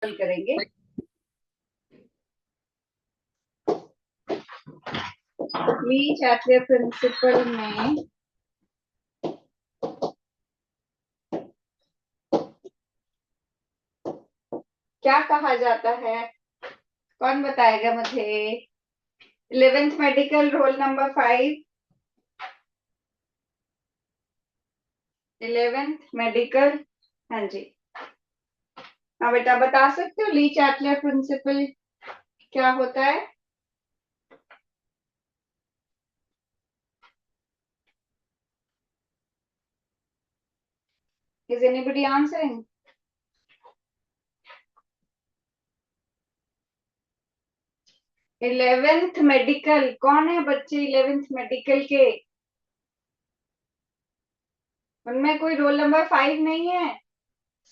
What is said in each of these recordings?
करेंगे। ली Chatelier principal में क्या कहा जाता है? कौन बताएगा मुझे? 11th medical roll number 5। 11th medical. हाँ जी। हाँ बेटा, बता सकते हो ली चैटलर प्रिंसिपल क्या होता है? Is anybody answering? 11th medical कौन है बच्चे? 11th मेडिकल के उनमें कोई रोल नंबर 5 नहीं है।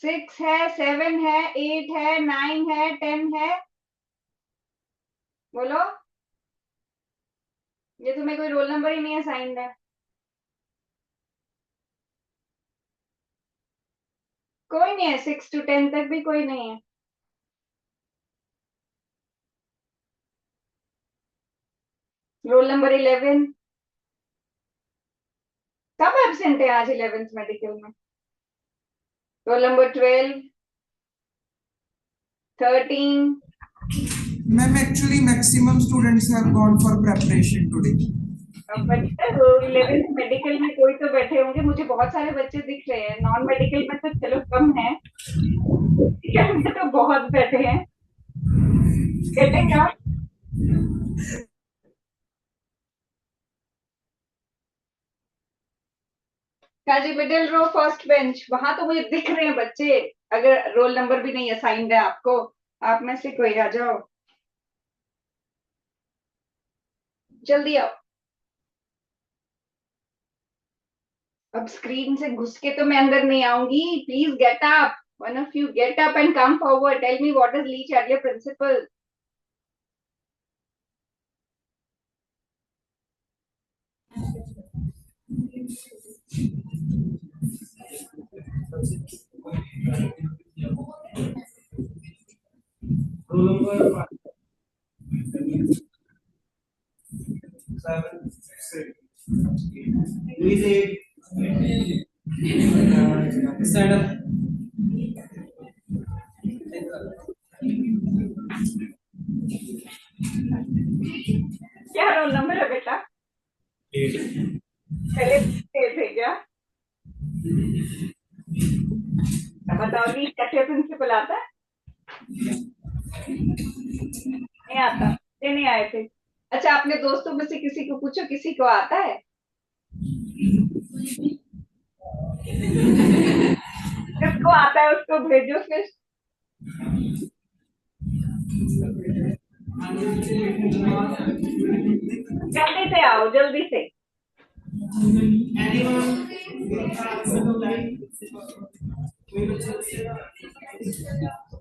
6 है, 7 है, 8 है, 9 है, 10 है। बोलो। ये तुम्हें कोई रोल नंबर ही नहीं असाइंड है। कोई नहीं है, 6 to 10 तक भी कोई नहीं है। रोल नंबर 11 कब एबसेंट है आज 11th मेडिकल में? Roll number 12, 13। Ma'am, actually maximum students have gone for preparation today. बच्चे 11th मेडिकल में कोई तो बैठे होंगे, मुझे बहुत सारे बच्चे दिख रहे हैं। नॉन मेडिकल में तो चलो कम है, में तो बहुत बैठे हैं। बैठेगा। काजी मिडिल रो फर्स्ट बेंच, वहां तो मुझे दिख रहे हैं बच्चे। अगर रोल नंबर भी नहीं असाइंड है आपको, आप में से कोई आ जाओ, जल्दी आओ। अब स्क्रीन से घुस के तो मैं अंदर नहीं आऊंगी। Please get up, one of you get up and come forward, tell me what is Le Chatelier principle. क्या रोल नंबर है बेटा? पहले थे क्या? बताओ, ली चैटले प्रिंसिपल आता है? नहीं आता? ये नहीं आए थे। अच्छा, अपने दोस्तों में से किसी को पूछो, किसी को आता है? जिसको आता है उसको भेजो फिर। जल्दी से आओ, जल्दी से।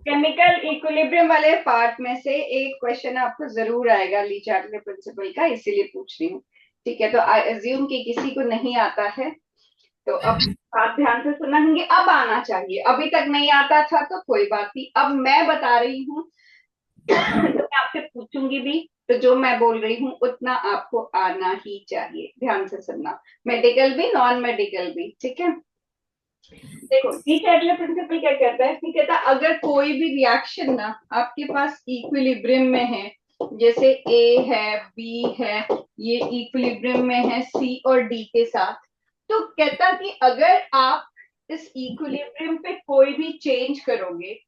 केमिकल इक्विलिब्रियम वाले पार्ट में से एक क्वेश्चन आपको जरूर आएगा ली चैटले प्रिंसिपल का, इसीलिए पूछ रही हूँ। ठीक है, तो आई अज्यूम कि किसी को नहीं आता है, तो अब बात ध्यान से सुनेंगे। अब आना चाहिए, अभी तक नहीं आता था तो कोई बात नहीं, अब मैं बता रही हूँ तो मैं आपसे पूछूंगी भी, तो जो मैं बोल रही हूँ उतना आपको आना ही चाहिए। ध्यान से सुनना, मेडिकल भी नॉन मेडिकल भी। ठीक है, देखो डी चैटलर प्रिंसिपल क्या कहता है? ठीक है, अगर कोई भी रिएक्शन ना आपके पास इक्विलिब्रियम में है, जैसे ए है, बी है, ये इक्विलिब्रियम में है सी और डी के साथ, तो कहता कि अगर आप इस इक्विलिब्रियम पे कोई भी चेंज करोगे,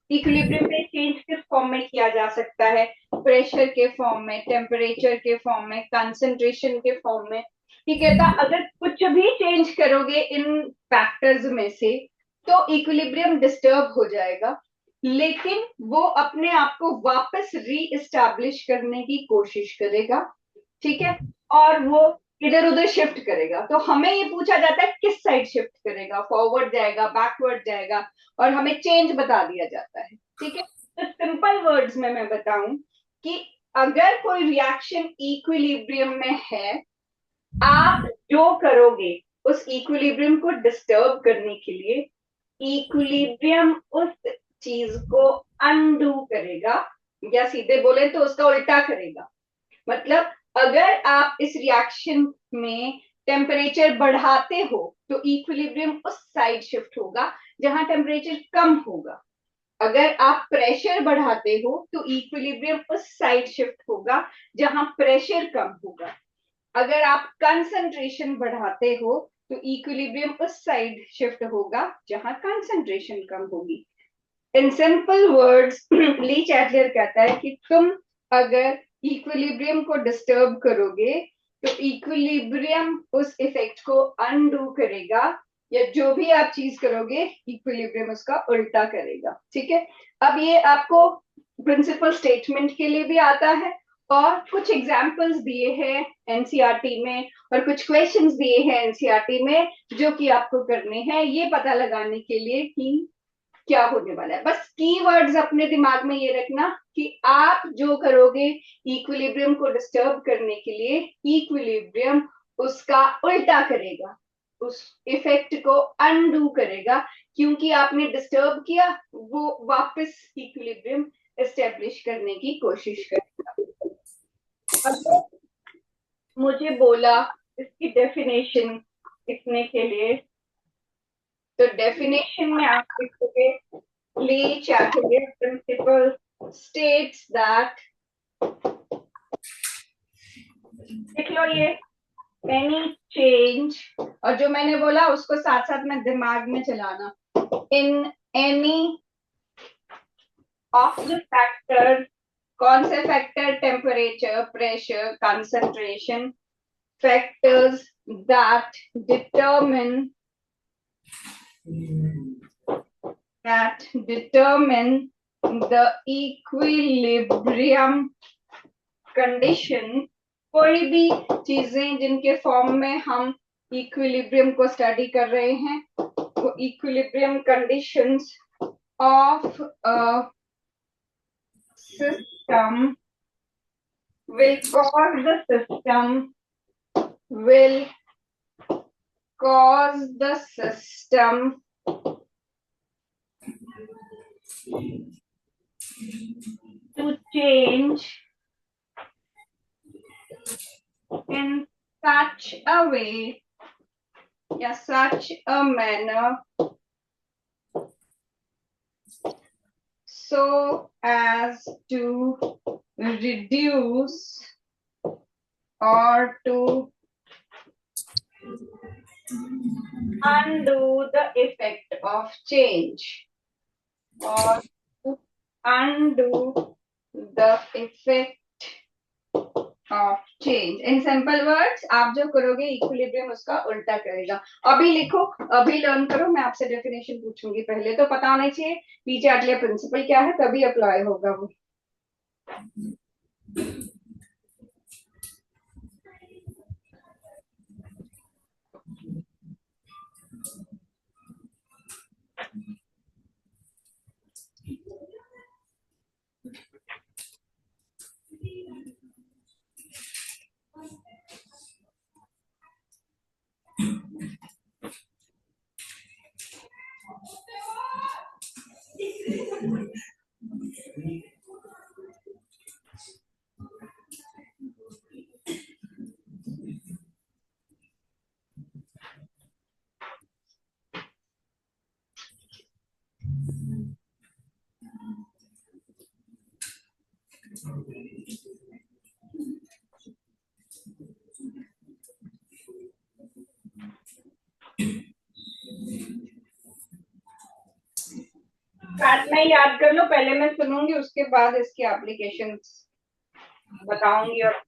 इक्विलिब्रियम पे चेंज किस फॉर्म में किया जा सकता है? प्रेशर के फॉर्म में, टेम्परेचर के फॉर्म में, कंसंट्रेशन के फॉर्म में। ठीक है, तो अगर कुछ भी चेंज करोगे इन फैक्टर्स में से, तो इक्विलिब्रियम डिस्टर्ब हो जाएगा, लेकिन वो अपने आप को वापस री एस्टैब्लिश करने की कोशिश करेगा। ठीक है, और वो इधर उधर शिफ्ट करेगा। तो हमें ये पूछा जाता है किस साइड शिफ्ट करेगा, फॉरवर्ड जाएगा, बैकवर्ड जाएगा, और हमें चेंज बता दिया जाता है। ठीक है, तो सिंपल वर्ड्स में मैं बताऊं कि अगर कोई रिएक्शन इक्विलिब्रियम में है, आप जो करोगे उस इक्विलिब्रियम को डिस्टर्ब करने के लिए, इक्विलिब्रियम उस चीज को अनडू करेगा, या सीधे बोले तो उसका उल्टा करेगा। मतलब अगर आप इस रिएक्शन में टेम्परेचर बढ़ाते हो तो इक्विलिब्रियम उस साइड शिफ्ट होगा जहां टेम्परेचर कम होगा। अगर आप प्रेशर बढ़ाते हो तो इक्विलिब्रियम उस साइड शिफ्ट होगा जहां प्रेशर कम होगा। अगर आप कंसंट्रेशन बढ़ाते हो तो इक्विलिब्रियम उस साइड शिफ्ट होगा जहां कंसंट्रेशन कम होगी। In simple words Le Chatelier कहता है कि तुम अगर इक्विलिब्रियम को डिस्टर्ब करोगे तो इक्विलिब्रियम उस इफेक्ट को अनडू करेगा, या जो भी आप चीज करोगे इक्विलिब्रियम उसका उल्टा करेगा। ठीक है, अब ये आपको प्रिंसिपल स्टेटमेंट के लिए भी आता है और कुछ एग्जाम्पल्स दिए हैं एनसीईआरटी में और कुछ क्वेश्चंस दिए हैं एनसीईआरटी में जो कि आपको करने हैं ये पता लगाने के लिए कि क्या होने वाला है। बस कीवर्ड्स अपने दिमाग में ये रखना कि आप जो करोगे इक्विलिब्रियम को डिस्टर्ब करने के लिए इक्विलिब्रियम उसका उल्टा करेगा, उस इफेक्ट को अनडू करेगा, क्योंकि आपने डिस्टर्ब किया वो वापस इक्विलिब्रियम एस्टेब्लिश करने की कोशिश करेगा। अब मुझे बोला इसकी डेफिनेशन लिखने के लिए, तो डेफिनेशन में आप लिखोगे Lee Chatterjee principle states that, देख लो ये any change, और जो मैंने बोला उसको साथ साथ में दिमाग में चलाना, in any of the factors, कौन से factor, temperature, pressure, concentration, factors that determine the equilibrium condition, कोई भी चीजें जिनके फॉर्म में हम इक्विलिब्रियम को स्टडी कर रहे हैं वो equilibrium conditions of a system will cause the system to change in such a way, या such a manner, so as to reduce or to undo the effect of change, or to undo the effect of change. In simple words, आप जो करोगे equilibrium उसका उल्टा करेगा। अभी लिखो, अभी लर्न करो, मैं आपसे डेफिनेशन पूछूंगी, पहले तो पता होना चाहिए पीछे अगले प्रिंसिपल क्या है, तभी अप्लाई होगा वो। साथ में याद कर लो, पहले मैं सुनूंगी उसके बाद इसकी एप्लीकेशन बताऊंगी। और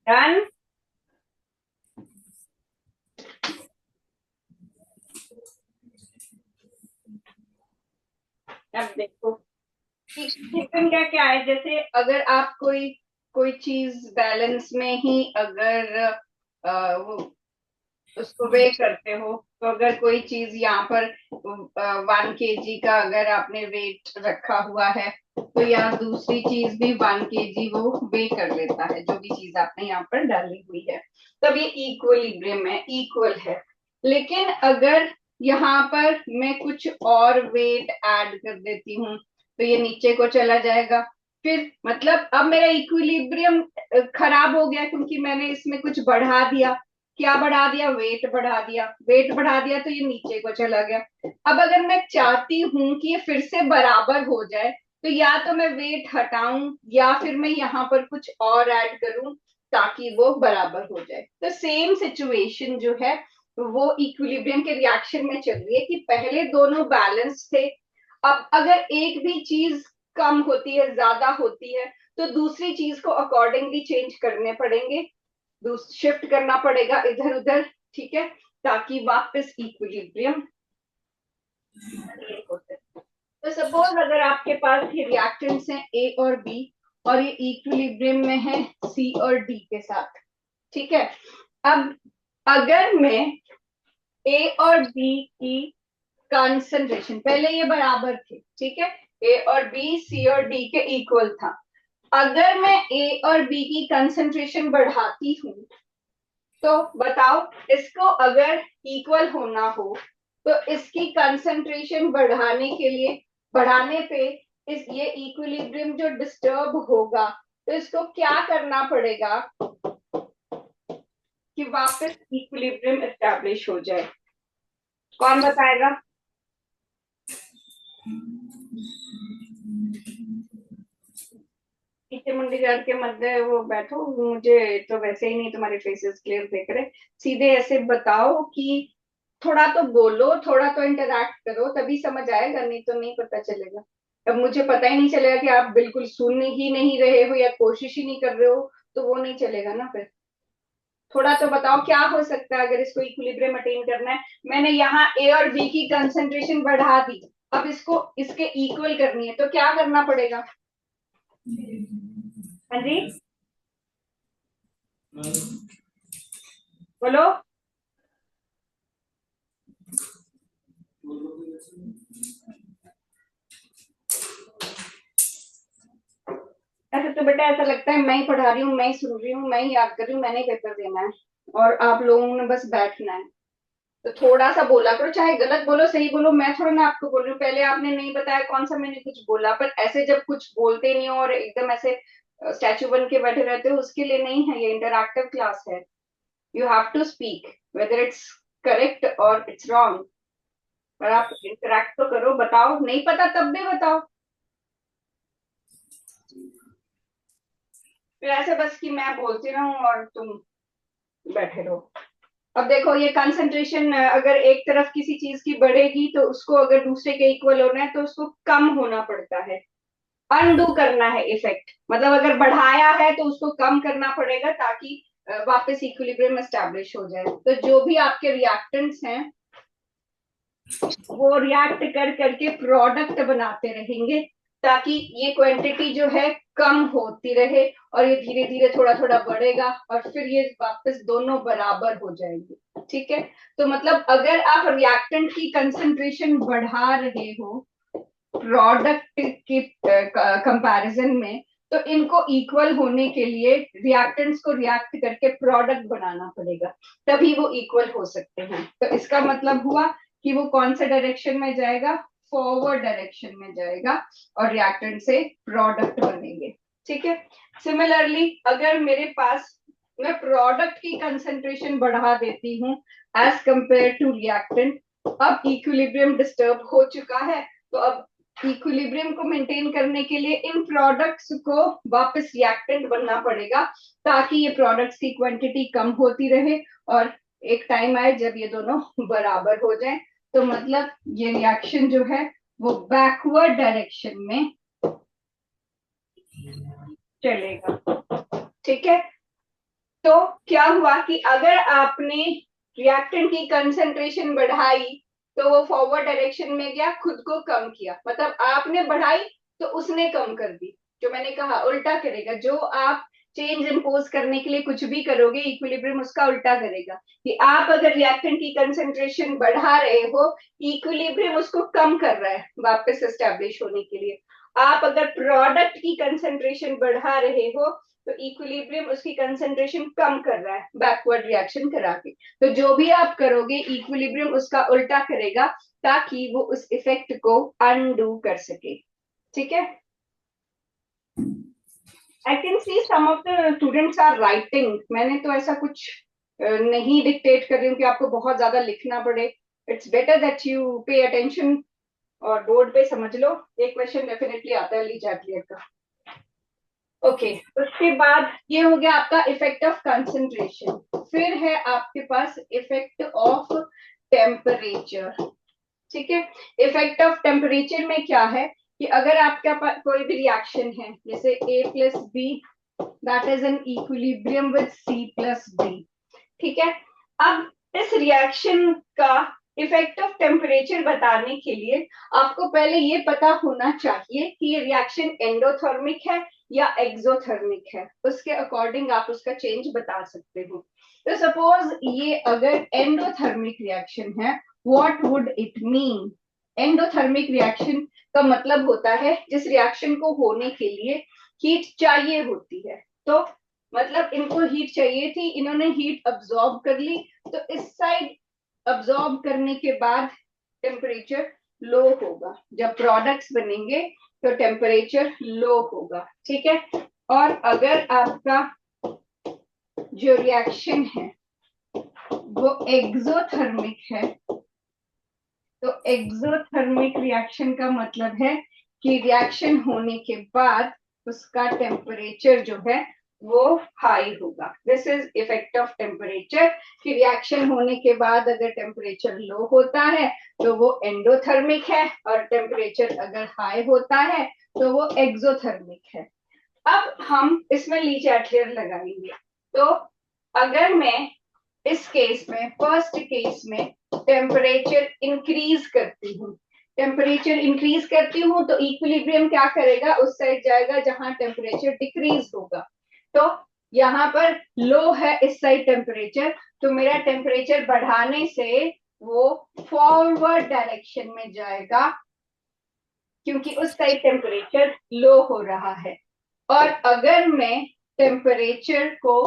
डन। अब देखो इक्वेशन का क्या है, जैसे अगर आप कोई कोई चीज बैलेंस में ही अगर वो उसको वे करते हो, तो अगर कोई चीज यहाँ पर 1 kg का अगर आपने वेट रखा हुआ है, तो यहाँ दूसरी चीज भी 1 kg वो वे कर लेता है, जो भी चीज आपने यहाँ पर डाली हुई है। तब ये इक्विलिब्रियम है, इक्वल है। लेकिन अगर यहाँ पर मैं कुछ और वेट ऐड कर देती हूँ, तो ये नीचे को चला जाएगा। फिर मतलब अब मेरा इक्विलिब्रियम खराब हो गया, क्योंकि मैंने इसमें कुछ बढ़ा दिया। क्या बढ़ा दिया? वेट बढ़ा दिया। वेट बढ़ा दिया तो ये नीचे को चला गया। अब अगर मैं चाहती हूं कि ये फिर से बराबर हो जाए, तो या तो मैं वेट हटाऊं या फिर मैं यहाँ पर कुछ और ऐड करूं, ताकि वो बराबर हो जाए। तो सेम सिचुएशन जो है वो इक्विलिब्रियम के रिएक्शन में चल रही है, कि पहले दोनों बैलेंस थे। अब अगर एक भी चीज कम होती है, ज्यादा होती है, तो दूसरी चीज को अकॉर्डिंगली चेंज करने पड़ेंगे, शिफ्ट करना पड़ेगा इधर उधर, ठीक है, ताकि वापस इक्विलिब्रियम हो सके। तो सपोज अगर आपके पास ये रिएक्टेंट्स हैं ए और बी, और ये इक्विलिब्रियम में है सी और डी के साथ, ठीक है। अब अगर मैं ए और बी की कंसंट्रेशन, पहले ये बराबर थे, ठीक है, ए और बी सी और डी के इक्वल था। अगर मैं ए और बी की कंसंट्रेशन बढ़ाती हूँ, तो बताओ, इसको अगर इक्वल होना हो, तो इसकी कंसंट्रेशन बढ़ाने के लिए, बढ़ाने पे इस ये इक्विलिब्रियम जो डिस्टर्ब होगा, तो इसको क्या करना पड़ेगा कि वापस इक्विलिब्रियम एस्टैब्लिश हो जाए? कौन बताएगा? पीछे मुंडी गाड़ के मध्य वो बैठो, मुझे तो वैसे ही नहीं तुम्हारे फेसेस क्लियर देख रहे। सीधे ऐसे बताओ कि थोड़ा तो बोलो, थोड़ा तो इंटरैक्ट करो, तभी समझ आएगा, नहीं तो नहीं पता चलेगा। अब मुझे पता ही नहीं चलेगा कि आप बिल्कुल सुन ही नहीं रहे हो या कोशिश ही नहीं कर रहे हो, तो वो नहीं चलेगा ना फिर। थोड़ा तो बताओ क्या हो सकता है अगर इसको इक्विलिब्रियम अटेन करना है। मैंने यहाँ ए और बी की कंसंट्रेशन बढ़ा दी, अब इसको इसके इक्वल करनी है, तो क्या करना पड़ेगा? हाँ जी, बोलो। ऐसे तो बेटा ऐसा लगता है मैं ही पढ़ा रही हूँ, मैं ही सुन रही हूँ, मैं ही याद कर रही हूँ, मैंने ही पेपर देना है, और आप लोगों ने बस बैठना है। तो थोड़ा सा बोला करो, चाहे गलत बोलो सही बोलो, मैं थोड़ा ना आपको बोल रही हूँ। पहले आपने नहीं बताया कौन सा मैंने कुछ बोला, पर ऐसे जब कुछ बोलते नहीं हो और एकदम ऐसे स्टैचू बन के बैठे रहते हो, उसके लिए नहीं है, ये इंटरैक्टिव क्लास है। You have to speak whether it's correct और इट्स रॉन्ग, पर आप इंटरैक्ट तो करो, बताओ, नहीं पता तब भी बताओ। फिर ऐसे बस कि मैं बोलती रहूं और तुम बैठे रहो। अब देखो, ये कंसंट्रेशन अगर एक तरफ किसी चीज की बढ़ेगी, तो उसको अगर दूसरे के इक्वल होना है, तो उसको कम होना पड़ता है, अनडू करना है इफेक्ट। मतलब अगर बढ़ाया है तो उसको कम करना पड़ेगा, ताकि वापस इक्विलिब्रियम एस्टैब्लिश हो जाए। तो जो भी आपके रिएक्टेंट्स हैं, वो रिएक्ट कर करके प्रोडक्ट बनाते रहेंगे, ताकि ये क्वांटिटी जो है कम होती रहे, और ये धीरे धीरे थोड़ा थोड़ा बढ़ेगा, और फिर ये वापस दोनों बराबर हो जाएंगे, ठीक है। तो मतलब अगर आप रिएक्टेंट की कंसंट्रेशन बढ़ा रहे हो प्रोडक्ट की कंपैरिजन में, तो इनको इक्वल होने के लिए रिएक्टेंट्स को रिएक्ट करके प्रोडक्ट बनाना पड़ेगा, तभी वो इक्वल हो सकते हैं। तो इसका मतलब हुआ कि वो कौन से डायरेक्शन में जाएगा? फॉरवर्ड डायरेक्शन में जाएगा, और रिएक्टेंट से प्रोडक्ट बनेंगे, ठीक है। सिमिलरली अगर मेरे पास, मैं प्रोडक्ट की कंसंट्रेशन बढ़ा देती हूँ एज कंपेयर टू रिएक्टेंट, अब इक्विलिब्रियम डिस्टर्ब हो चुका है, तो अब इक्विलिब्रियम को मेंटेन करने के लिए इन प्रोडक्ट्स को वापस रिएक्टेंट बनना पड़ेगा, ताकि ये प्रोडक्ट्स की क्वांटिटी कम होती रहे, और एक टाइम आए जब ये दोनों बराबर हो जाए। तो मतलब ये रिएक्शन जो है वो बैकवर्ड डायरेक्शन में चलेगा, ठीक है। तो क्या हुआ कि अगर आपने रिएक्टेंट की कंसंट्रेशन बढ़ाई तो वो फॉरवर्ड डायरेक्शन में गया, खुद को कम किया, मतलब आपने बढ़ाई तो उसने कम कर दी। जो मैंने कहा उल्टा करेगा, जो आप चेंज इंपोज करने के लिए कुछ भी करोगे इक्विलिब्रियम उसका उल्टा करेगा। कि आप अगर रिएक्टेंट की कंसंट्रेशन बढ़ा रहे हो, इक्विलिब्रियम उसको कम कर रहा है वापस एस्टेब्लिश होने के लिए। आप अगर प्रोडक्ट की कंसंट्रेशन बढ़ा रहे हो तो इक्विलिब्रियम उसकी कंसंट्रेशन कम कर रहा है बैकवर्ड रिएक्शन करा के। तो जो भी आप करोगे इक्विलिब्रियम उसका उल्टा करेगा ताकि वो उस इफेक्ट को अनडू कर सके। ठीक है, I can see some of the students are writing. मैंने तो ऐसा कुछ नहीं डिक्टेट कर रही हूँ कि आपको बहुत ज्यादा लिखना पड़े। It's better that you pay attention और बोर्ड पे समझ लो। एक क्वेश्चन डेफिनेटली आता है ली जाती का। ओके, उसके बाद ये हो गया आपका इफेक्ट ऑफ कंसंट्रेशन। फिर है आपके पास इफेक्ट ऑफ टेम्परेचर। ठीक है, इफेक्ट ऑफ टेम्परेचर में क्या है कि अगर आपका कोई भी रिएक्शन है जैसे A plus B, that is an equilibrium with C plus B. ठीक है, अब इस रिएक्शन का इफेक्ट ऑफ टेम्परेचर बताने के लिए आपको पहले ये पता होना चाहिए कि ये रिएक्शन एंडोथर्मिक है या एक्सोथर्मिक है। उसके अकॉर्डिंग आप उसका चेंज बता सकते हो। तो सपोज ये अगर एंडोथर्मिक रिएक्शन है, what would it mean? Endothermic reaction का मतलब होता है जिस रिएक्शन को होने के लिए हीट चाहिए होती है। तो मतलब इनको हीट चाहिए थी, इन्होंने हीट अब्सॉर्ब कर ली, तो इस साइड अब्सॉर्ब करने के बाद टेम्परेचर लो होगा। जब प्रोडक्ट्स बनेंगे तो टेम्परेचर लो होगा। ठीक है, और अगर आपका जो रिएक्शन है वो एक्सोथर्मिक है, तो एक्सोथर्मिक रिएक्शन का मतलब है कि रिएक्शन होने के बाद उसका टेम्परेचर जो है वो हाई होगा। This is effect of temperature. कि रिएक्शन होने के बाद अगर टेम्परेचर लो होता है तो वो एंडोथर्मिक है, और टेम्परेचर अगर हाई होता है तो वो एक्सोथर्मिक है। अब हम इसमें ली चैटलेयर लगाएंगे। तो अगर मैं इस केस में, फर्स्ट केस में टेम्परेचर इंक्रीज करती हूँ, टेम्परेचर इंक्रीज करती हूँ तो इक्विलिब्रियम क्या करेगा, उस साइड जाएगा जहां टेम्परेचर डिक्रीज होगा। तो यहाँ पर लो है इस साइड टेम्परेचर, तो मेरा टेम्परेचर बढ़ाने से वो फॉरवर्ड डायरेक्शन में जाएगा क्योंकि उस साइड टेम्परेचर लो हो रहा है। और अगर मैं टेम्परेचर को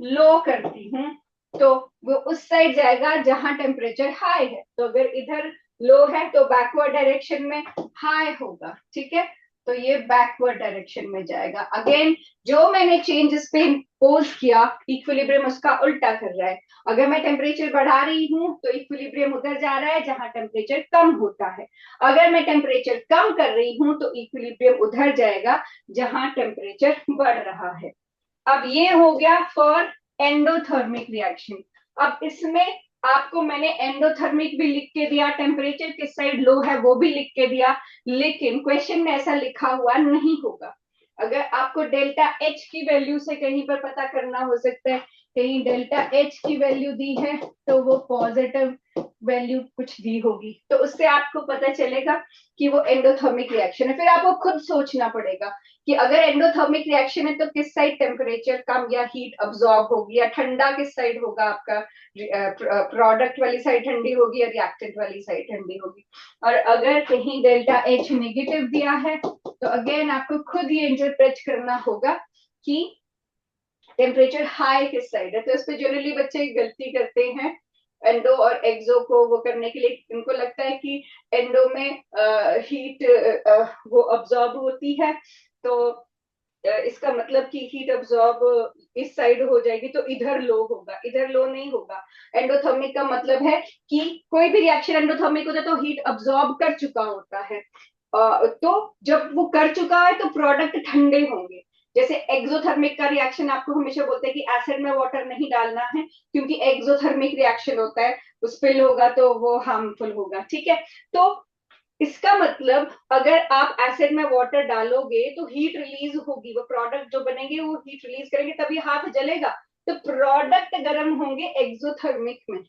लो करती हूँ तो वो उस साइड जाएगा जहां टेम्परेचर हाई है। तो अगर इधर लो है तो बैकवर्ड डायरेक्शन में हाई होगा। ठीक है, तो ये बैकवर्ड डायरेक्शन में जाएगा। अगेन जो मैंने चेंज इस पे इम्पोज किया इक्विलिब्रियम उसका उल्टा कर रहा है। अगर मैं टेम्परेचर बढ़ा रही हूँ तो इक्विलिब्रियम उधर जा रहा है जहां टेम्परेचर कम होता है। अगर मैं टेम्परेचर कम कर रही हूँ तो इक्विलिब्रियम उधर जाएगा जहां टेम्परेचर बढ़ रहा है। अब ये हो गया फॉर एंडोथर्मिक रिएक्शन। अब इसमें आपको मैंने एंडोथर्मिक भी लिख के दिया, टेम्परेचर किस साइड लो है वो भी लिख के दिया, लेकिन क्वेश्चन में ऐसा लिखा हुआ नहीं होगा। अगर आपको डेल्टा एच की वैल्यू से कहीं पर पता करना हो सकता है, कहीं डेल्टा एच की वैल्यू दी है तो वो पॉजिटिव वैल्यू कुछ दी होगी, तो उससे आपको पता चलेगा कि वो एंडोथर्मिक रिएक्शन है। फिर आपको खुद सोचना पड़ेगा कि अगर एंडोथर्मिक रिएक्शन है तो किस साइड टेम्परेचर कम या हीट अब्सॉर्ब होगी, या ठंडा किस साइड होगा आपका, प्रोडक्ट वाली साइड ठंडी होगी या रिएक्टेंट वाली साइड ठंडी होगी। और अगर कहीं डेल्टा एच नेगेटिव दिया है तो अगेन आपको खुद ये इंटरप्रेट करना होगा कि टेम्परेचर हाई किस साइड है। तो इस पे जनरली बच्चे गलती करते हैं एंडो और एक्सो को वो करने के लिए। उनको लगता है कि एंडो में हीट वो अब्सॉर्ब होती है, तो इसका मतलब कि हीट अब्सॉर्ब इस साइड हो जाएगी तो इधर लो होगा। इधर लो नहीं होगा। एंडोथर्मिक का मतलब है कि कोई भी रिएक्शन एंडोथर्मिक होता है तो हीट अब्सॉर्ब कर चुका होता है। तो जब वो कर चुका है तो प्रोडक्ट ठंडे होंगे। जैसे एक्सोथर्मिक का रिएक्शन आपको हमेशा बोलते हैं कि एसिड में वाटर नहीं डालना है क्योंकि एक्सोथर्मिक रिएक्शन होता है, स्पिल होगा तो वो हार्मफुल होगा। ठीक है, तो इसका मतलब अगर आप एसिड में वाटर डालोगे तो हीट रिलीज होगी, वो प्रोडक्ट जो बनेंगे वो हीट रिलीज करेंगे तभी हाथ जलेगा। तो प्रोडक्ट गर्म होंगे एक्सोथर्मिक में,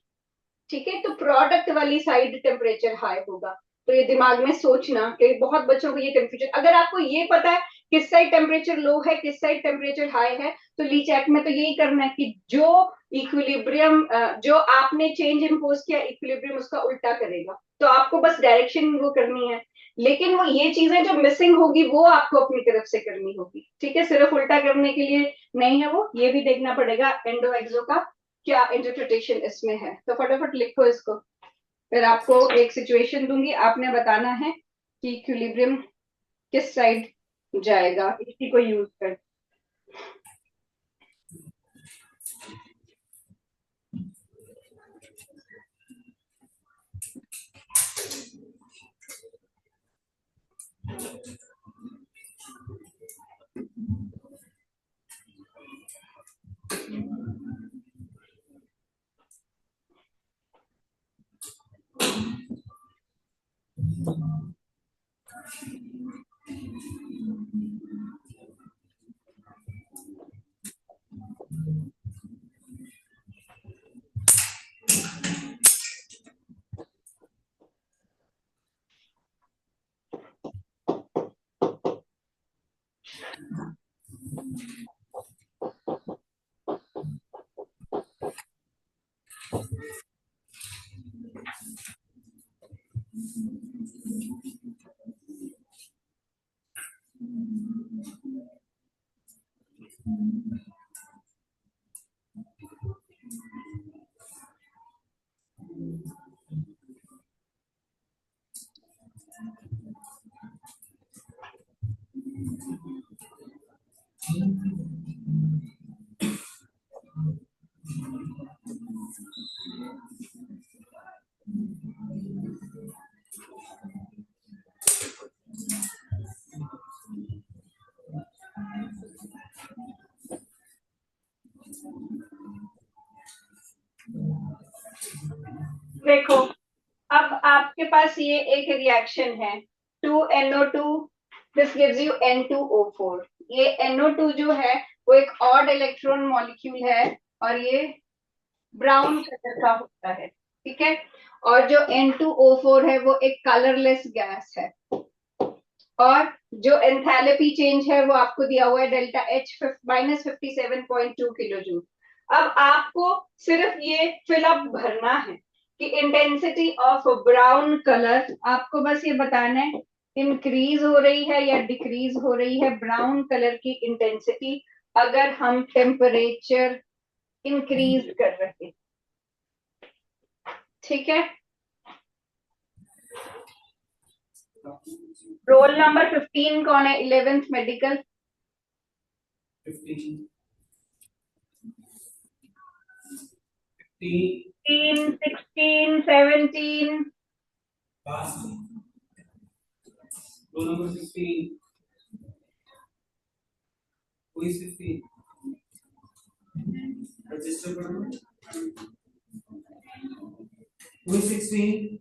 ठीक है। तो प्रोडक्ट वाली साइड टेम्परेचर हाई होगा। तो ये दिमाग में सोचना कि बहुत बच्चों को ये कंफ्यूजन, अगर आपको ये पता है किस साइड टेम्परेचर लो है किस साइड टेम्परेचर हाई है, तो ली चेक में तो यही करना है कि जो इक्विलिब्रियम जो आपने चेंज इम्पोज किया इक्विलिब्रियम उसका उल्टा करेगा। तो आपको बस डायरेक्शन वो करनी है, लेकिन वो ये चीजें जो मिसिंग होगी वो आपको अपनी तरफ से करनी होगी, ठीक है। सिर्फ उल्टा करने के लिए नहीं है वो, ये भी देखना पड़ेगा एंडो एक्सो का क्या इंटरप्रिटेशन इसमें है। तो फटाफट लिखो इसको, फिर आपको एक सिचुएशन दूंगी, आपने बताना है कि इक्विलिब्रियम किस साइड जाएगा इसी को यूज कर। देखो अब आपके पास ये एक रिएक्शन है 2NO2, this gives you N2O4। ये NO2 जो है वो एक ऑड इलेक्ट्रॉन मॉलिक्यूल है और ये ब्राउन कलर का होता है, ठीक है। और जो N2O4 है वो एक कलरलेस गैस है, और जो एंथैल्पी चेंज है वो आपको दिया हुआ है डेल्टा H -57.2 किलो जूल। अब आपको सिर्फ ये फिलअप भरना है कि इंटेंसिटी ऑफ ब्राउन कलर आपको बस ये बताना है इंक्रीज हो रही है या डिक्रीज हो रही है ब्राउन कलर की इंटेंसिटी अगर हम टेम्परेचर इंक्रीज कर रहे हैं, ठीक है। रोल नंबर 15 कौन है? 11th medical. 16, 17। रोल नंबर 16 कोई 16 रजिस्टर कर लो कोई 16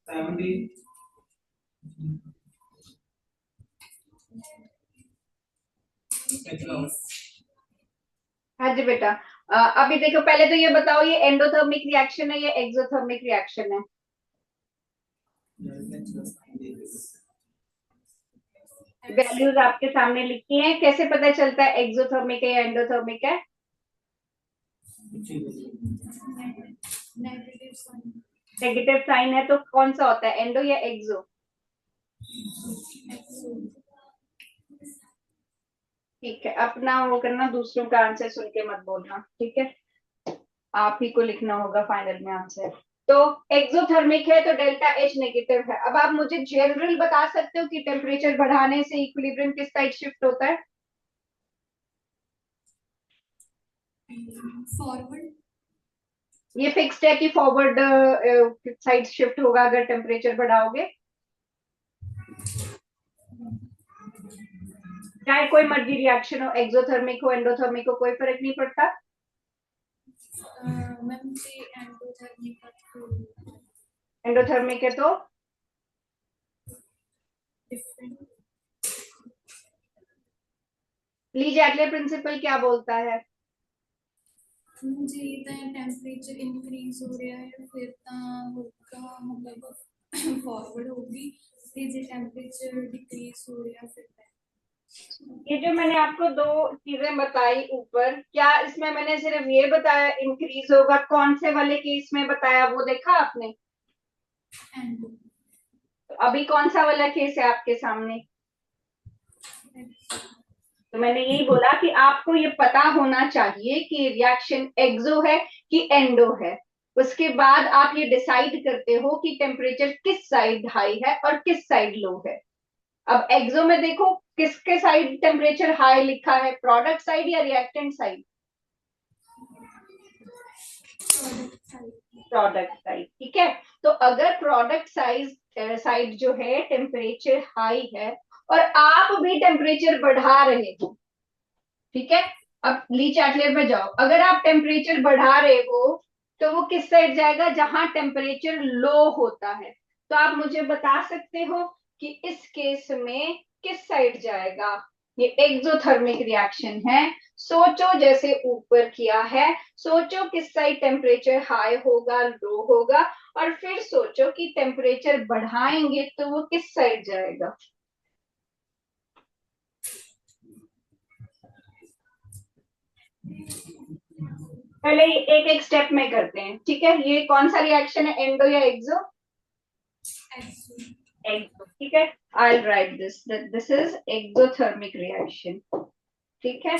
17 हाँ जी बेटा। अभी देखो पहले तो ये बताओ ये एंडोथर्मिक रिएक्शन है या एक्सोथर्मिक रिएक्शन है? वैल्यूज आपके सामने लिखी हैं, कैसे पता चलता है एक्सोथर्मिक है या एंडोथर्मिक है? नेगेटिव साइन है तो कौन सा होता है, एंडो या एक्सो? ठीक है, अपना वो करना, दूसरों का आंसर सुन के मत बोलना, ठीक है। आप ही को लिखना होगा फाइनल में आंसर। तो एक्सोथर्मिक है तो डेल्टा H नेगेटिव है। अब आप मुझे जनरल बता सकते हो कि टेम्परेचर बढ़ाने से इक्विलिब्रियम किस साइड शिफ्ट होता है? फॉरवर्ड। ये फिक्स्ड है कि फॉरवर्ड साइड शिफ्ट होगा अगर टेम्परेचर बढ़ाओगे? चाहे कोई मर्जी रिएक्शन हो, एक्सोथर्मिक हो एंडोथर्मिक हो, कोई फर्क नहीं पड़ता। मैम एंडोथर्मिक है तो ली जैटले प्रिंसिपल क्या बोलता है? जी टेम्परेचर इंक्रीज हो रहा है फिर होगा मतलब फॉरवर्ड होगी ते जे टेम्परेचर डिक्रीज हो रहा फिर ये जो मैंने आपको दो चीजें बताई ऊपर, क्या इसमें मैंने सिर्फ ये बताया इंक्रीज होगा? कौन से वाले केस में बताया वो देखा आपने? एंड तो अभी कौन सा वाला केस है आपके सामने? तो मैंने यही बोला कि आपको ये पता होना चाहिए कि रिएक्शन एक्सो है कि एंडो है। उसके बाद आप ये डिसाइड करते हो कि टेम्परेचर किस साइड हाई है और किस साइड लो है। अब एक्सो में देखो किसके साइड टेम्परेचर हाई लिखा है, प्रोडक्ट साइड या रिएक्टेंट साइड? प्रोडक्ट साइड, ठीक है। तो अगर प्रोडक्ट साइड जो है टेम्परेचर हाई है और आप भी टेम्परेचर बढ़ा रहे हो, ठीक है। अब ली चैटलेट में जाओ, अगर आप टेम्परेचर बढ़ा रहे हो तो वो किस साइड जाएगा? जहां टेम्परेचर लो होता है। तो आप मुझे बता सकते हो कि इस केस में किस साइड जाएगा? ये एक्सोथर्मिक रिएक्शन है। सोचो जैसे ऊपर किया है, सोचो किस साइड टेम्परेचर हाई होगा, लो होगा, और फिर सोचो कि टेम्परेचर बढ़ाएंगे तो वो किस साइड जाएगा। पहले एक एक स्टेप में करते हैं, ठीक है। ये कौन सा रिएक्शन है, एंडो या एक्सो? एक्सो, ठीक है। I write this is exothermic reaction, ठीक है।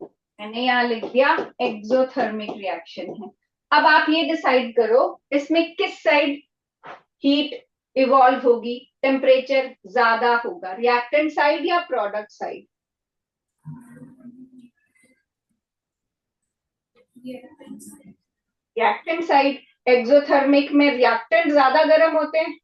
मैंने यहाँ लिख दिया एक्सोथर्मिक रिएक्शन है। अब आप ये डिसाइड करो इसमें किस साइड हीट इवॉल्व होगी, टेम्परेचर ज्यादा होगा, रिएक्टेंट साइड या product side? Reactant side. Exothermic में रिएक्टेंट ज्यादा गर्म होते हैं?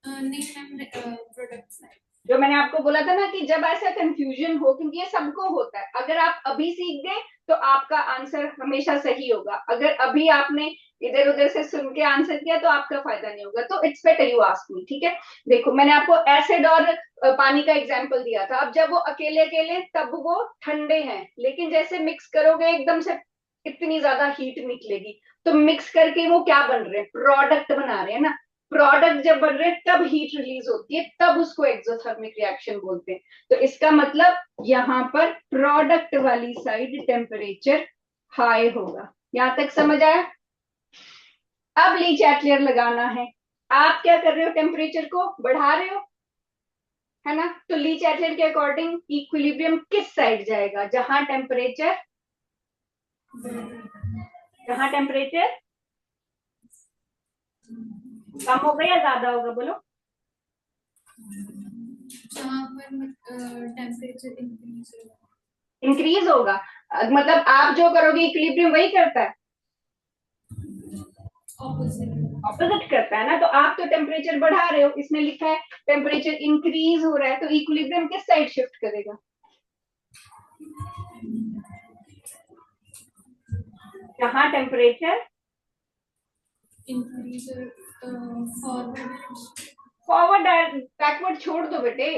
नहीं मैम प्रोडक्ट साइड। जो मैंने आपको बोला था ना कि जब ऐसा कंफ्यूजन हो, क्योंकि ये सबको होता है, अगर आप अभी सीख गए तो आपका आंसर हमेशा सही होगा। अगर अभी आपने इधर उधर से सुन के आंसर किया तो आपका फायदा नहीं होगा। तो it's better you ask me, ठीक है। देखो मैंने आपको एसिड और पानी का एग्जाम्पल दिया था। अब जब वो अकेले अकेले तब वो ठंडे हैं, लेकिन जैसे मिक्स करोगे एकदम से इतनी ज्यादा हीट निकलेगी। तो मिक्स करके वो क्या बन रहे हैं, प्रोडक्ट बना रहे हैं ना। प्रोडक्ट जब बन रहे हैं तब हीट रिलीज होती है, तब उसको एक्सोथर्मिक रिएक्शन बोलते हैं। तो इसका मतलब यहाँ पर प्रोडक्ट वाली साइड टेम्परेचर हाई होगा। यहां तक समझ आया? अब ली चैटलियर लगाना है। आप क्या कर रहे हो, टेम्परेचर को बढ़ा रहे हो, है ना। तो ली चैटलियर के अकॉर्डिंग इक्विलिब्रियम किस साइड जाएगा? जहां टेम्परेचर कम होगा या ज्यादा होगा, बोलो। जहाँ पर टेम्परेचर इंक्रीज होगा। मतलब आप जो करोगे इक्विलिब्रियम वही करता है, ऑपोजिट करता है ना। तो आप तो टेम्परेचर बढ़ा रहे हो, इसमें लिखा है टेम्परेचर इंक्रीज हो रहा है, तो इक्विलिब्रियम किस साइड शिफ्ट करेगा? जहां टेम्परेचर इंक्रीज फॉरवर्ड बैकवर्ड छोड़ दो बेटे।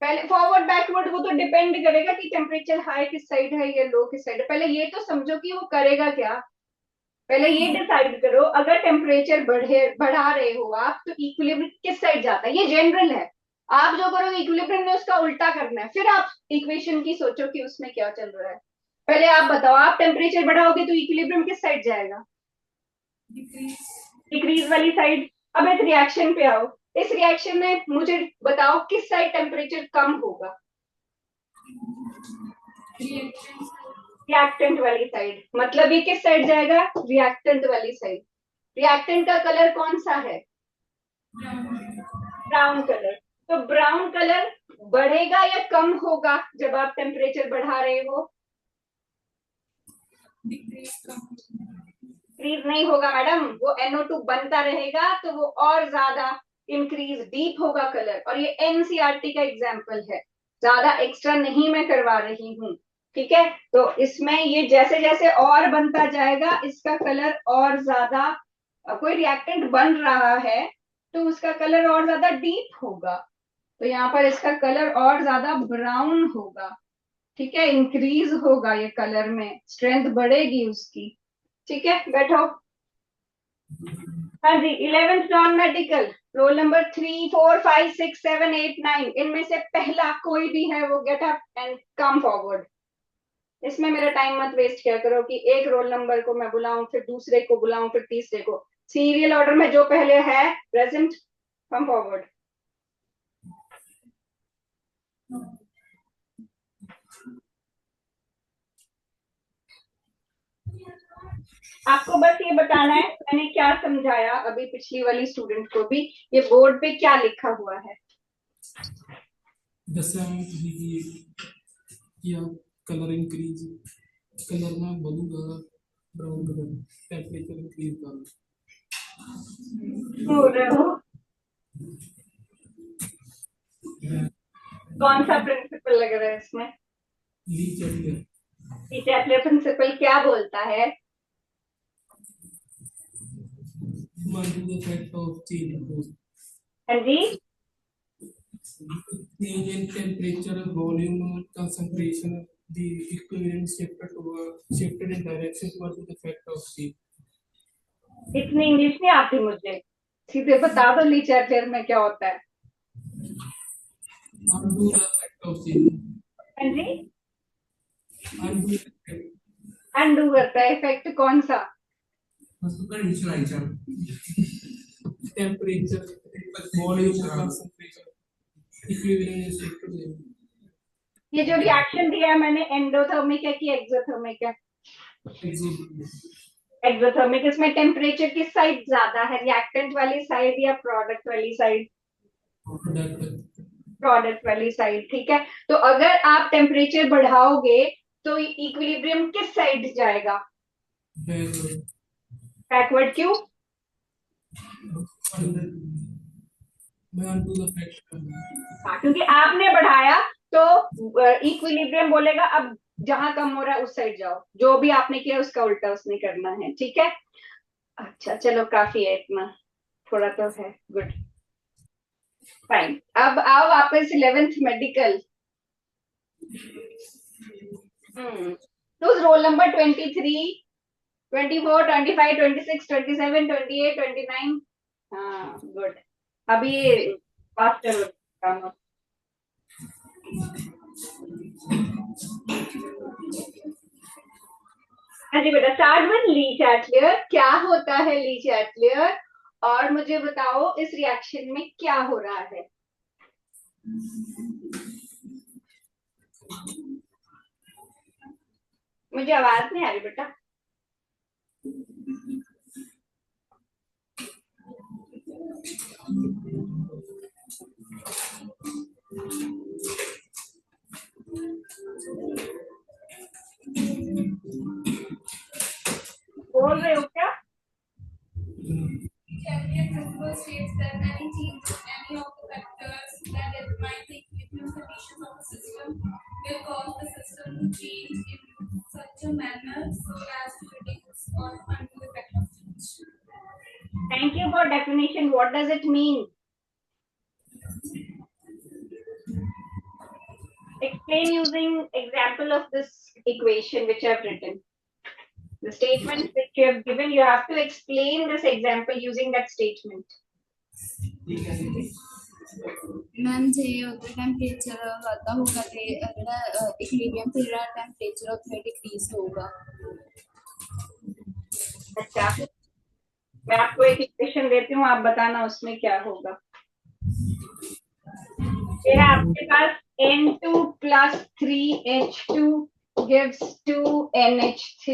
पहले फॉरवर्ड बैकवर्ड वो तो डिपेंड करेगा कि टेम्परेचर हाई किस साइड है या लो किस साइड है। पहले ये तो समझो कि वो करेगा क्या। पहले ये डिसाइड करो, अगर टेम्परेचर बढ़ा रहे हो आप तो इक्विलिब्रियम किस साइड जाता है। ये जनरल है, आप जो करोगे इक्विलिब्रियम में उसका उल्टा करना है। फिर आप इक्वेशन की सोचो कि उसमें क्या चल रहा है। पहले आप बताओ, आप टेम्परेचर बढ़ाओगे तो इक्विलिब्रियम किस साइड जाएगा? डिक्रीज वाली साइड। अब इस रिएक्शन पे आओ, इस रिएक्शन में मुझे बताओ किस साइड टेम्परेचर कम होगा? रिएक्टेंट वाली साइड। मतलब ये किस साइड जाएगा? रिएक्टेंट वाली साइड। रिएक्टेंट का कलर कौन सा है? Brown colour. तो ब्राउन कलर बढ़ेगा या कम होगा जब आप टेम्परेचर बढ़ा रहे हो? इंक्रीज नहीं होगा मैडम, वो NO2 बनता रहेगा तो वो और ज्यादा इंक्रीज डीप होगा कलर। और ये NCERT का एग्जाम्पल है, ज्यादा एक्स्ट्रा नहीं मैं करवा रही हूँ, ठीक है। तो इसमें ये जैसे जैसे और बनता जाएगा इसका कलर और ज्यादा, कोई रिएक्टेंट बन रहा है तो उसका कलर और ज्यादा डीप होगा। तो यहाँ पर इसका कलर और ज्यादा ब्राउन होगा, ठीक है, इंक्रीज होगा ये कलर में, स्ट्रेंथ बढ़ेगी उसकी। ठीक है, बैठो। हाँ जी, 11th non medical, roll number 3, 4, 5, 6, 7, 8, 9, इनमें से पहला कोई भी है वो gate up and come forward. इसमें मेरा टाइम मत वेस्ट किया करो कि एक रोल नंबर को मैं बुलाऊं, फिर दूसरे को बुलाऊं, फिर तीसरे को। सीरियल ऑर्डर में जो पहले है प्रेजेंट, कम फॉरवर्ड। आपको बस ये बताना है मैंने क्या समझाया अभी पिछली वाली स्टूडेंट को भी, ये बोर्ड पे क्या लिखा हुआ है। जैसे हम किया कलर इंक्रीज, कलर में blue colour, brown colour, temperature increase कर बोल रहे हो कौन सा प्रिंसिपल लग रहा है इसमें? ली चैटलर। चैटलर प्रिंसिपल क्या बोलता है? द फैक्ट ऑफ चेंज, हाँ जी, change in temperature, volume, concentration, the equilibrium shifted in direction towards the effect of C. इतनी इंग्लिश नहीं आती मुझे, सीधे बता दो ली चैटलर में क्या होता है। Undo the effect of C. हाँ जी, Undo the effect. अनडू करता है, इफेक्ट कौन सा? Temperature, volume, concentration, equilibrium is shifted. ये जो रिएक्शन दिया है मैंने, एंडोथर्मिक है कि एक्सोथर्मिक है? एक्सोथर्मिक। इसमें टेम्परेचर किस साइड ज्यादा है, रिएक्टेंट वाली साइड या प्रोडक्ट वाली साइड? प्रोडक्ट वाली साइड, ठीक है। तो अगर आप टेम्परेचर बढ़ाओगे तो इक्विलिब्रियम किस साइड जाएगा? बैकवर्ड। क्यों? क्योंकि आपने बढ़ाया तो इक्विलिब्रियम बोलेगा अब जहां कम हो रहा है उस साइड जाओ, जो भी आपने किया उसका उल्टा उसने करना है, ठीक है। अच्छा चलो, काफी है इतना, थोड़ा तो है, गुड, फाइन। अब आओ वापस 11th मेडिकल। Roll number 23, 24, 25, 26, 27, 28, 29। हाँ गुड, अभी पास करो काम। हाँ जी बेटा, स्टार्ट विद ली चैटलर। क्या होता है ली चैटलर, और मुझे बताओ इस रिएक्शन में क्या हो रहा है। मुझे आवाज नहीं आ रही बेटा। बोल रहे हो क्या? Chapter principle states that any change in any of the factors that determine the equilibrium conditions of the system will cause the system to change in such a manner so as to reduce or undo the effect of change. Thank you for definition. What does it mean? Explain using example of this equation which I have written. The statement which you have given, you have to explain this example using that statement. Ma'am जे उधर temperature वादा होगा ते अगला equilibrium पे ਜਿਹੜਾ temperature उधर decrease होगा। अच्छा, मैं आपको एक इक्वेशन देती हूँ, आप बताना उसमें क्या होगा। ये है आपके पास N2 plus 3H2 gives 2NH3,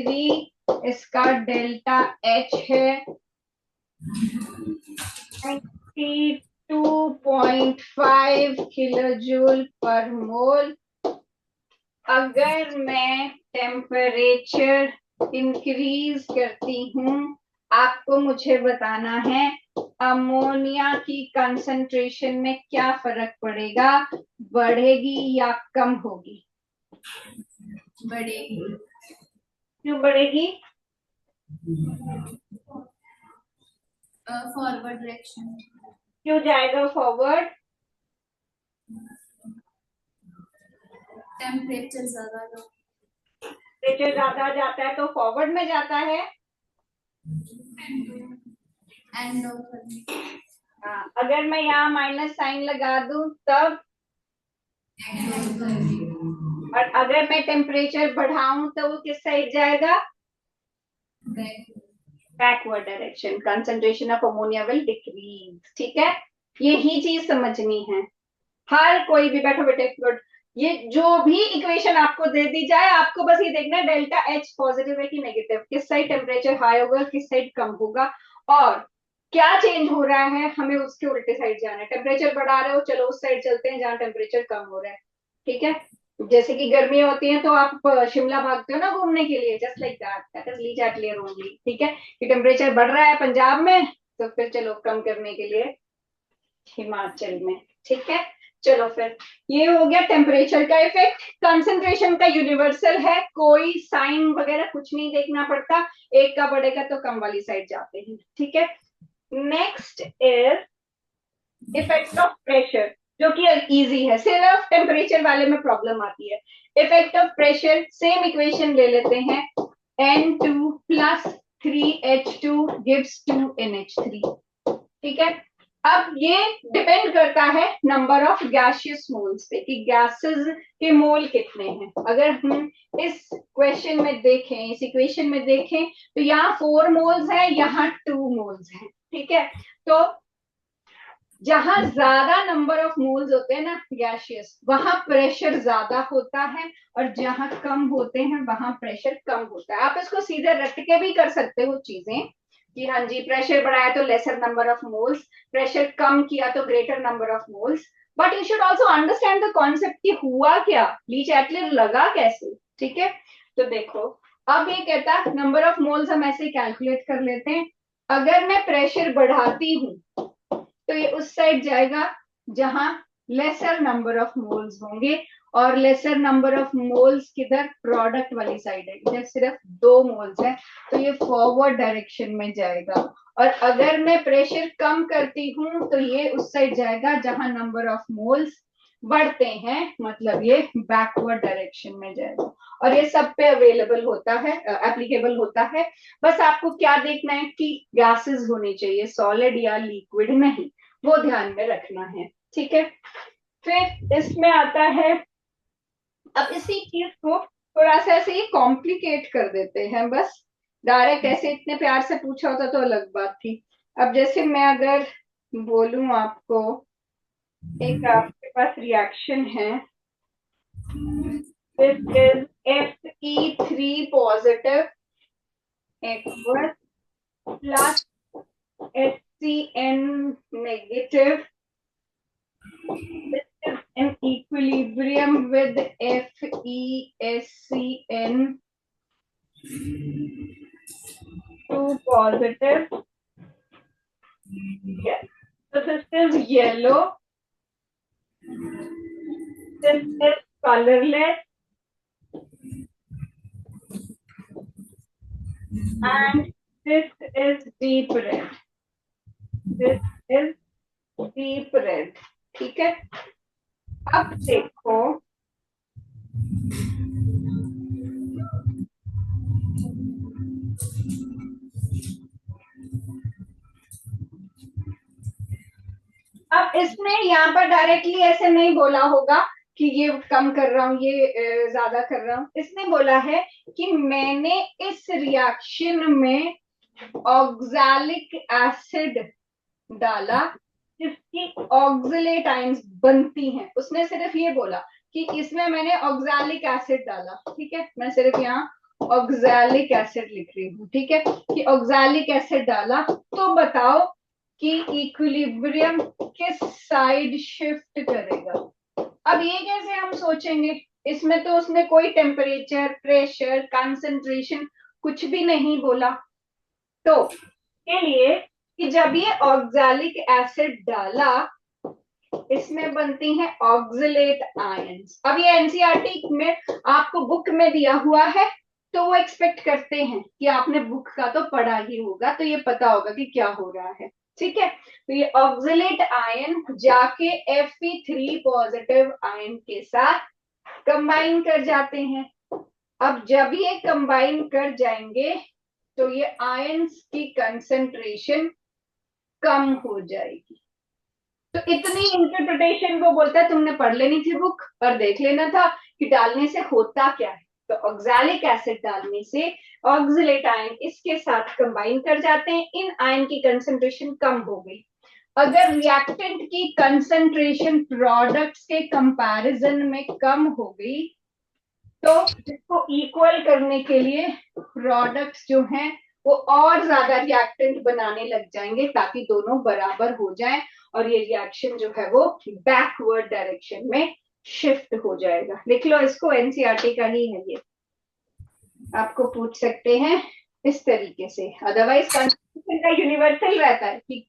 इसका डेल्टा H है 92.5 किलोजूल पर मोल। अगर मैं टेम्परेचर इंक्रीज करती हूँ, आपको मुझे बताना है अमोनिया की कंसंट्रेशन में क्या फर्क पड़ेगा, बढ़ेगी या कम होगी? बढ़ेगी। क्यों बढ़ेगी? Forward direction. क्यों जाएगा फॉरवर्ड? टेम्परेचर ज्यादा टेम्परेचर ज्यादा जाता है तो फॉरवर्ड में जाता है, एंड अगर मैं यहाँ माइनस साइन लगा दूं तब, और अगर मैं टेम्परेचर बढ़ाऊं तो वो किस साइड जाएगा, backward direction, concentration of ammonia will decrease. ठीक है, यही चीज समझनी है। हर कोई भी, बैठो बेटे, गुड। ये जो भी इक्वेशन आपको दे दी जाए, आपको बस ये देखना है डेल्टा एच पॉजिटिव है कि नेगेटिव, किस साइड टेम्परेचर हाई होगा, किस साइड कम होगा, और क्या चेंज हो रहा है, हमें उसके उल्टे साइड जाना है। टेम्परेचर बढ़ा रहे हो, चलो उस साइड चलते हैं जहाँ टेम्परेचर कम हो रहा है। ठीक है, जैसे कि गर्मियां होती हैं तो आप शिमला भागते हो ना घूमने के लिए, just like that is leach at layer only. ठीक है, कि टेम्परेचर बढ़ रहा है पंजाब में, तो फिर चलो कम करने के लिए हिमाचल में। ठीक है, चलो फिर ये हो गया टेम्परेचर का इफेक्ट। कंसंट्रेशन का यूनिवर्सल है, कोई साइन वगैरह कुछ नहीं देखना पड़ता, एक का बढ़ेगा तो कम वाली साइड जाते हैं। ठीक है, next is effect of pressure, जो कि इजी है, सिर्फ टेम्परेचर वाले में प्रॉब्लम आती है। Effect of pressure, same equation ले लेते हैं, N2 plus 3H2 gives 2NH3। ठीक है, अब ये डिपेंड करता है नंबर ऑफ गैसियस मोल्स पे, कि गैसेस के मोल कितने हैं। अगर हम इस क्वेश्चन में देखें, इस इक्वेशन में देखें, तो यहाँ 4 मोल्स है, यहाँ 2 मोल्स है। ठीक है, तो जहां ज्यादा नंबर ऑफ मोल्स होते हैं ना गैसियस, वहां प्रेशर ज्यादा होता है, और जहां कम होते हैं वहां प्रेशर कम होता है। आप इसको सीधे रट के भी कर सकते हो चीजें, कि हाँ जी, प्रेशर बढ़ाया तो lesser number of moles, pressure कम किया तो greater number of moles. But you should also understand the concept कि हुआ क्या, लीच एटलर लगा कैसे। ठीक है, तो देखो, अब ये कहता है नंबर ऑफ मोल्स हम ऐसे कैलकुलेट कर लेते हैं। अगर मैं प्रेशर बढ़ाती हूं तो ये उस साइड जाएगा जहां लेसर नंबर ऑफ मोल्स होंगे, और लेसर नंबर ऑफ मोल्स किधर, प्रोडक्ट वाली साइड है, इधर सिर्फ 2 मोल्स है, तो ये फॉरवर्ड डायरेक्शन में जाएगा। और अगर मैं प्रेशर कम करती हूं तो ये उस साइड जाएगा जहां नंबर ऑफ मोल्स बढ़ते हैं, मतलब ये बैकवर्ड डायरेक्शन में जाएगा। और ये सब पे अवेलेबल होता है, एप्लीकेबल होता है। बस आपको क्या देखना है कि गैसेस होनी चाहिए, सॉलिड या लिक्विड नहीं, वो ध्यान में रखना है। ठीक है, फिर इसमें आता है, अब इसी चीज को थोड़ा सा ऐसे ही कॉम्प्लिकेट कर देते हैं, बस डायरेक्ट ऐसे इतने प्यार से पूछा होता तो अलग बात थी। अब जैसे मैं अगर बोलूं आपको, एक आपके पास रिएक्शन है, this is Fe3 positive aqueous plus HCN negative. This is in equilibrium with FeSCN 2 positive. Yes. So this is yellow. This is colorless. And this is deep red. This is deep red. ठीक है, अब देखो, अब इसमें यहाँ पर directly ऐसे नहीं बोला होगा कि ये कम कर रहा हूँ, ये ज्यादा कर रहा हूँ। इसने बोला है कि मैंने इस रिएक्शन में ऑक्सैलिक एसिड डाला जिसकी ऑक्सलेट आयंस बनती हैं। उसने सिर्फ ये बोला कि इसमें मैंने ऑक्सैलिक एसिड डाला। ठीक है, मैं सिर्फ यहाँ ऑक्सैलिक एसिड लिख रही हूँ। ठीक है, कि ऑक्सैलिक एसिड डाला, तो बताओ कि इक्विलिब्रियम किस साइड शिफ्ट करेगा। अब ये कैसे हम सोचेंगे, इसमें तो उसने कोई टेम्परेचर, प्रेशर, कंसंट्रेशन कुछ भी नहीं बोला। तो के लिए कि जब ये ऑक्सैलिक एसिड डाला, इसमें बनती हैं ऑक्सलेट आयंस। अब ये एनसीईआरटी में आपको बुक में दिया हुआ है, तो वो एक्सपेक्ट करते हैं कि आपने बुक का तो पढ़ा ही होगा, तो ये पता होगा कि क्या हो रहा है। ठीक है, तो ये ऑक्सलेट आयन जाके Fe3 पॉजिटिव आयन के साथ कंबाइन कर जाते हैं। अब जब ये कंबाइन कर जाएंगे तो ये आयंस की कंसंट्रेशन कम हो जाएगी। तो इतनी इंटरप्रिटेशन वो बोलता है, तुमने पढ़ लेनी थी बुक और देख लेना था कि डालने से होता क्या है। तो ऑक्सैलिक एसिड डालने से ऑक्सलेट आयन इसके साथ कंबाइन कर जाते हैं, इन आयन की कंसंट्रेशन कम हो गई। अगर रिएक्टेंट की कंसंट्रेशन प्रोडक्ट्स के कंपैरिजन में कम हो गई तो इसको इक्वल करने के लिए प्रोडक्ट्स जो हैं वो और ज्यादा रिएक्टेंट बनाने लग जाएंगे ताकि दोनों बराबर हो जाएं और ये रिएक्शन जो है वो बैकवर्ड डायरेक्शन में शिफ्ट हो जाएगा। लिख लो इसको, एनसीईआरटी का ही है ये, आपको पूछ सकते हैं इस तरीके से। अदरवाइज कंसंट्रेशन का यूनिवर्सल रहता है कि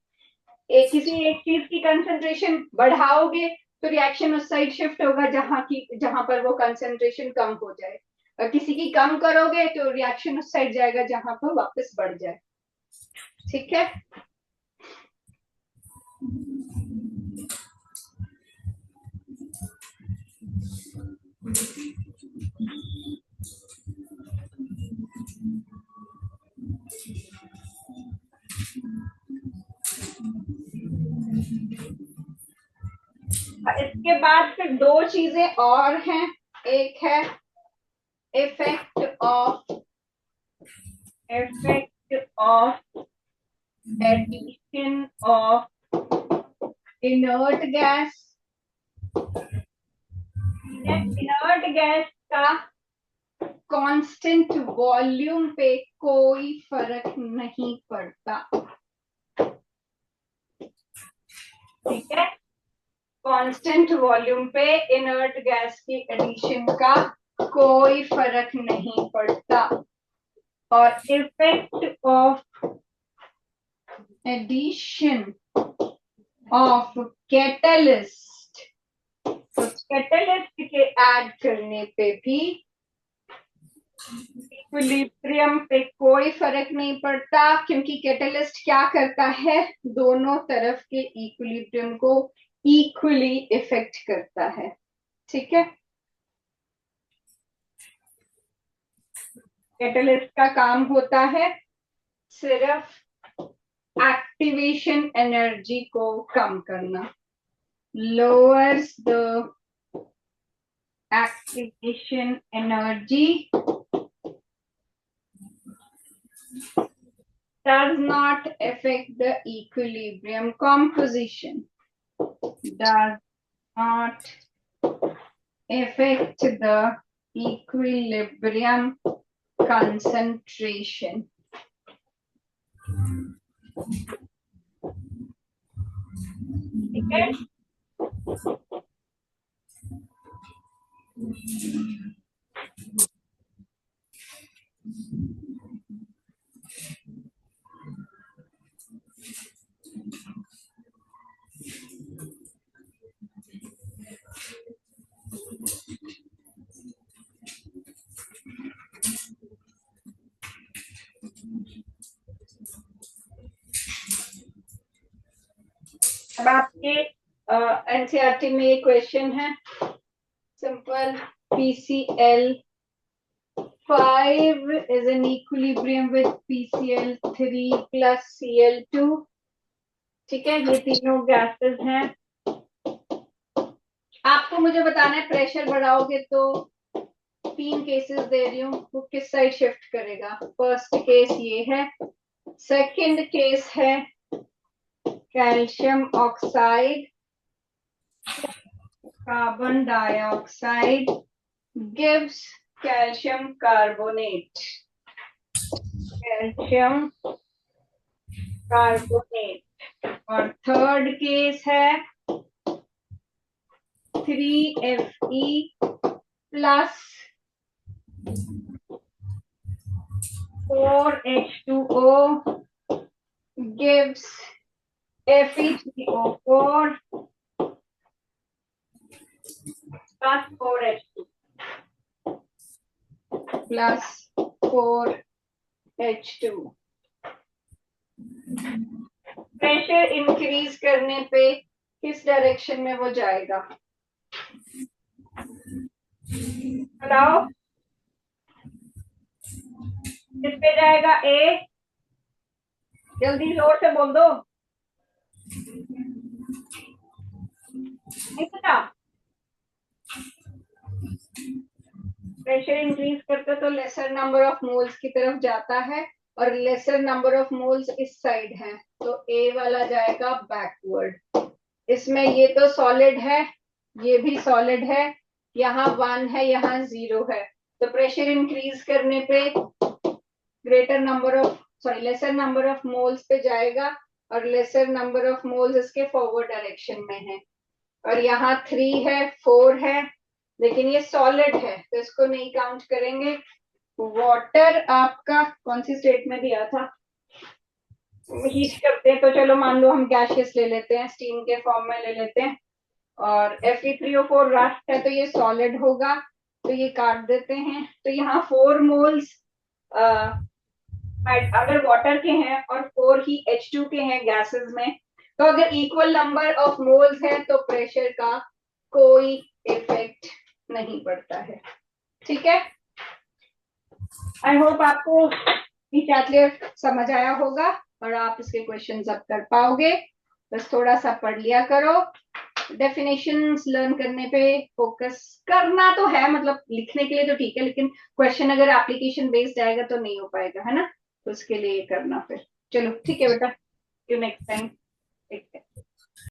किसी एक चीज की कंसंट्रेशन बढ़ाओगे तो रिएक्शन उस साइड शिफ्ट होगा जहां पर वो कंसंट्रेशन कम हो जाए, और किसी की कम करोगे तो रिएक्शन उस साइड जाएगा जहां पर वापस बढ़ जाए। ठीक है, इसके बाद फिर दो चीजें और हैं। एक है effect of addition of inert gas. Inert gas का कांस्टेंट वॉल्यूम पे कोई फर्क नहीं पड़ता। ठीक है, कांस्टेंट वॉल्यूम पे इनर्ट गैस की एडिशन का कोई फर्क नहीं पड़ता। और effect of addition of catalyst, तो कैटलिस्ट के ऐड करने पे भी इक्विलिब्रियम पे कोई फर्क नहीं पड़ता, क्योंकि कैटलिस्ट क्या करता है, दोनों तरफ के इक्विलिब्रियम को इक्वली इफेक्ट करता है। ठीक है, कैटलिस्ट का काम होता है सिर्फ एक्टिवेशन एनर्जी को कम करना, lowers the activation energy, does not affect the equilibrium composition, does not affect the equilibrium concentration. ठीक है, अब आपके एनसीईआरटी में एक क्वेश्चन है simple, PCl5 is in equilibrium with PCl3 plus Cl2। ठीक है, ये तीनों गैसेस हैं। आपको मुझे बताना है प्रेशर बढ़ाओगे तो 3 केसेस दे रही हूँ, वो किस साइड शिफ्ट करेगा। फर्स्ट केस ये है, सेकंड केस है calcium oxide, carbon dioxide gives calcium carbonate, calcium carbonate. और थर्ड केस है 3Fe plus 4H2O gives Fe3O4 plus 4H2 plus 4H2। Pressure increase करने पे किस डायरेक्शन में वो जाएगा? बताओ, किस पे जाएगा? ए, जल्दी जोर से बोल दो, नहीं पता। प्रेशर इंक्रीज करते तो लेसर नंबर ऑफ मोल्स की तरफ जाता है और लेसर नंबर ऑफ मोल्स इस साइड है, तो ए वाला जाएगा बैकवर्ड। इसमें ये तो सॉलिड है, ये भी सॉलिड है, यहाँ 1 है, यहाँ 0 है, तो प्रेशर इंक्रीज करने पे greater number of lesser number of moles पे जाएगा और लेसर नंबर ऑफ मोल्स इसके फॉरवर्ड डायरेक्शन में है। और यहाँ 3 है, 4 है, लेकिन ये सॉलिड है तो इसको नहीं काउंट करेंगे। वाटर आपका कौन सी स्टेट में दिया था? हीट करते हैं तो चलो मान लो हम गैशियस ले लेते हैं, स्टीम के फॉर्म में ले लेते हैं। और Fe3O4 रस्ट है तो ये सॉलिड होगा, तो ये काट देते हैं। तो यहाँ 4 मोल्स अगर वाटर के हैं और 4 ही H2 के हैं गैसेस में, तो अगर इक्वल नंबर ऑफ मोल्स है तो प्रेशर का कोई इफेक्ट नहीं पड़ता है। ठीक है, आई होप आपको चैप्टर समझ आया होगा और आप इसके क्वेश्चंस अब कर पाओगे। बस थोड़ा सा पढ़ लिया करो, डेफिनेशंस लर्न करने पे फोकस करना तो है, मतलब लिखने के लिए तो ठीक है, लेकिन क्वेश्चन अगर एप्लीकेशन बेस्ड आएगा तो नहीं हो पाएगा, है ना, तो उसके लिए करना फिर। चलो ठीक है बेटा, यू नेक्स्ट टाइम।